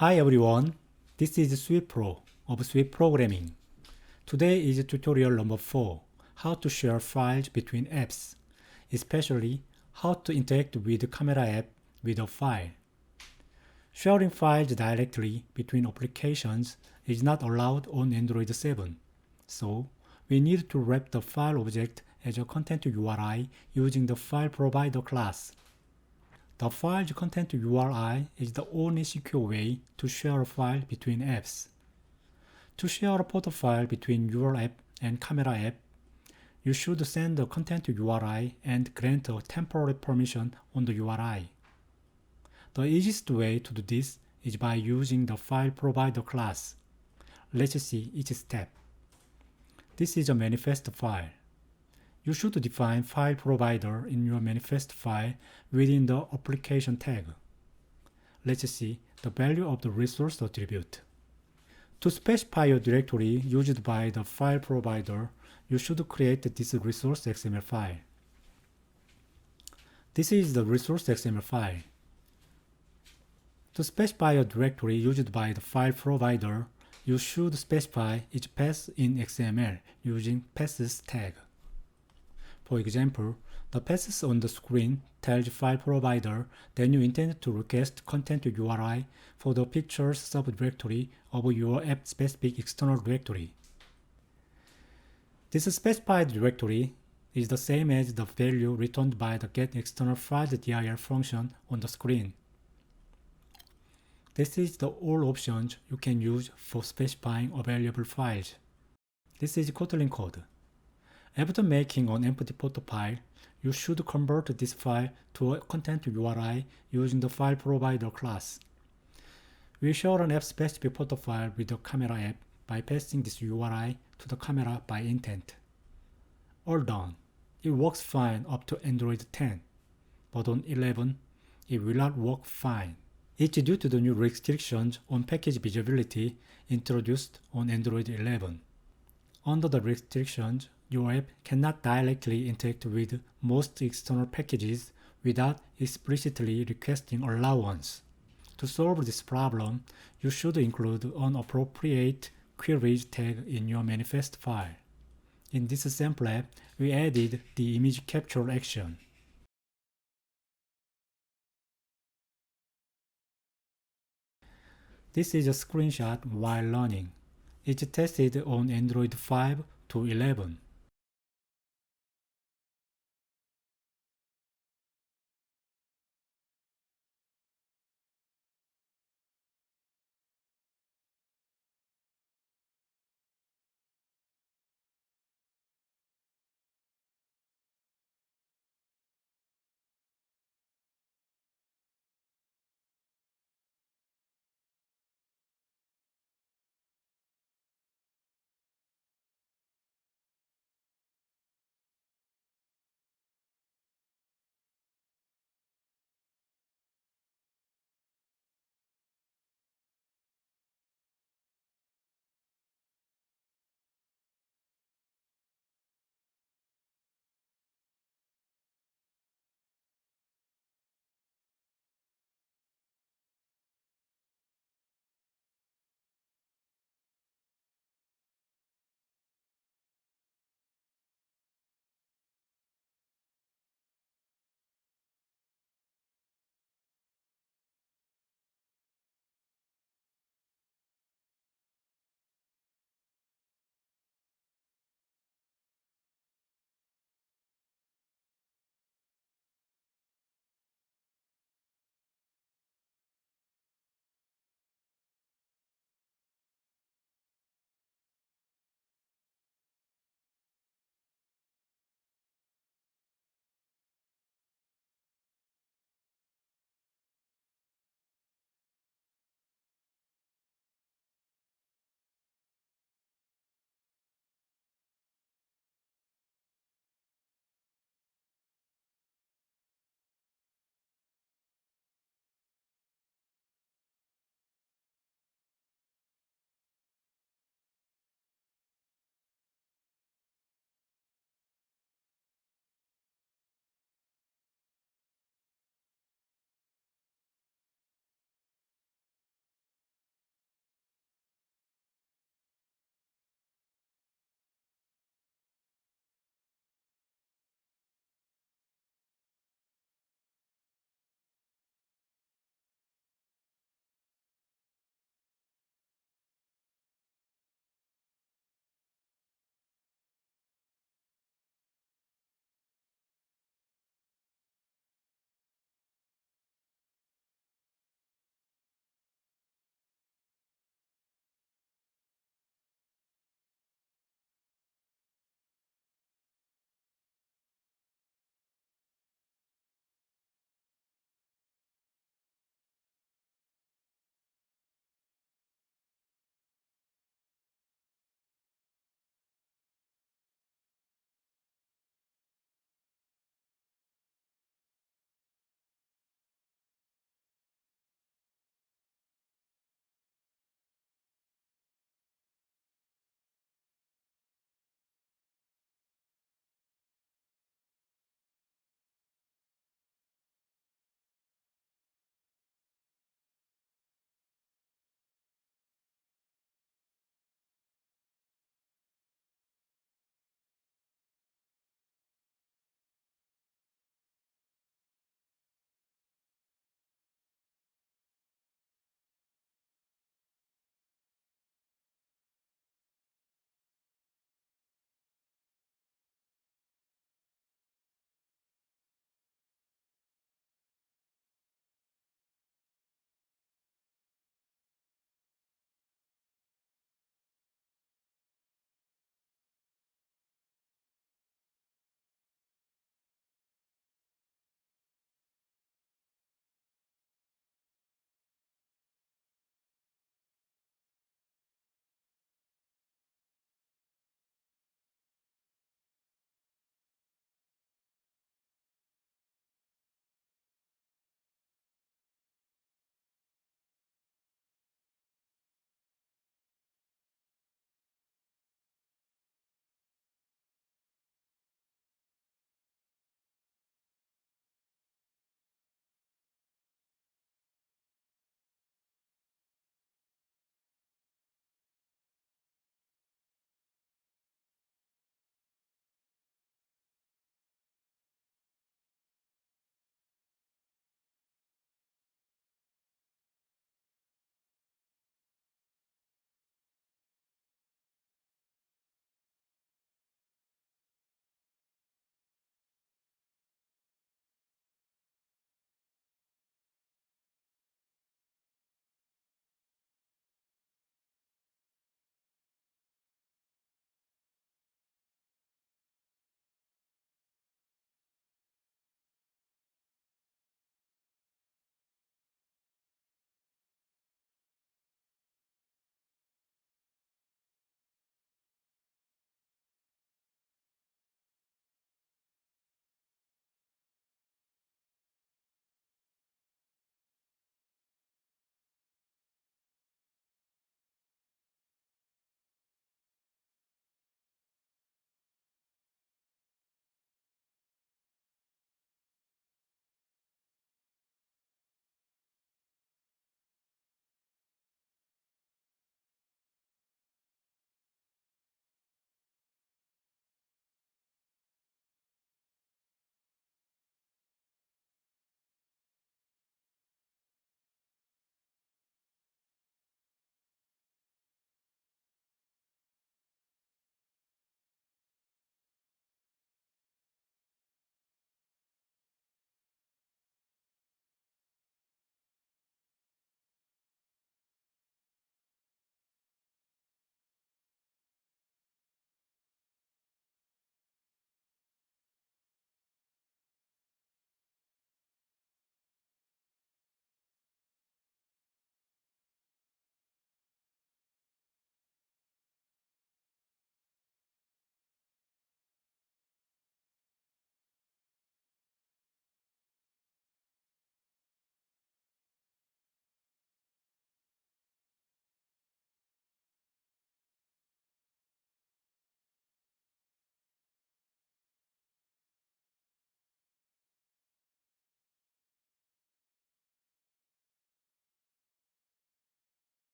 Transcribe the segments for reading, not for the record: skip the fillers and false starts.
Hi everyone, this is SweetPro of Sweet Programming. Today is tutorial number 4, how to share files between apps, especially how to interact with the camera app with a file. Sharing files directly between applications is not allowed on Android 7, so we need to wrap the file object as a content URI using the file provider class. The file's content URI is the only secure way to share a file between apps. To share a photo file between your app and camera app, you should send the content URI and grant a temporary permission on the URI. The easiest way to do this is by using the file provider class. Let's see each step. This is a manifest file. You should define file provider in your manifest file within the application tag. Let's see the value of the resource attribute. To specify a directory used by the file provider, you should create this resource XML file. This is the resource XML file. To specify a directory used by the file provider, you should specify each path in XML using paths tag. For example, the paths on the screen tells file provider that you intend to request content URI for the pictures subdirectory of your app-specific external directory. This specified directory is the same as the value returned by the getExternalFilesDir function on the screen. This is the all options you can use for specifying available files. This is Kotlin code. After making an empty photo file, you should convert this file to a content URI using the file provider class. We share an app-specific photo file with the camera app by passing this URI to the camera by intent. All done. It works fine up to Android 10, but on 11, it will not work fine. It's due to the new restrictions on package visibility introduced on Android 11. Under the restrictions, your app cannot directly interact with most external packages without explicitly requesting allowance. To solve this problem, you should include an appropriate queries tag in your manifest file. In this sample app, we added the image capture action. This is a screenshot while running. It's tested on Android 5 to 11.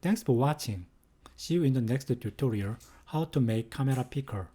Thanks for watching. See you in the next tutorial how to make camera picker.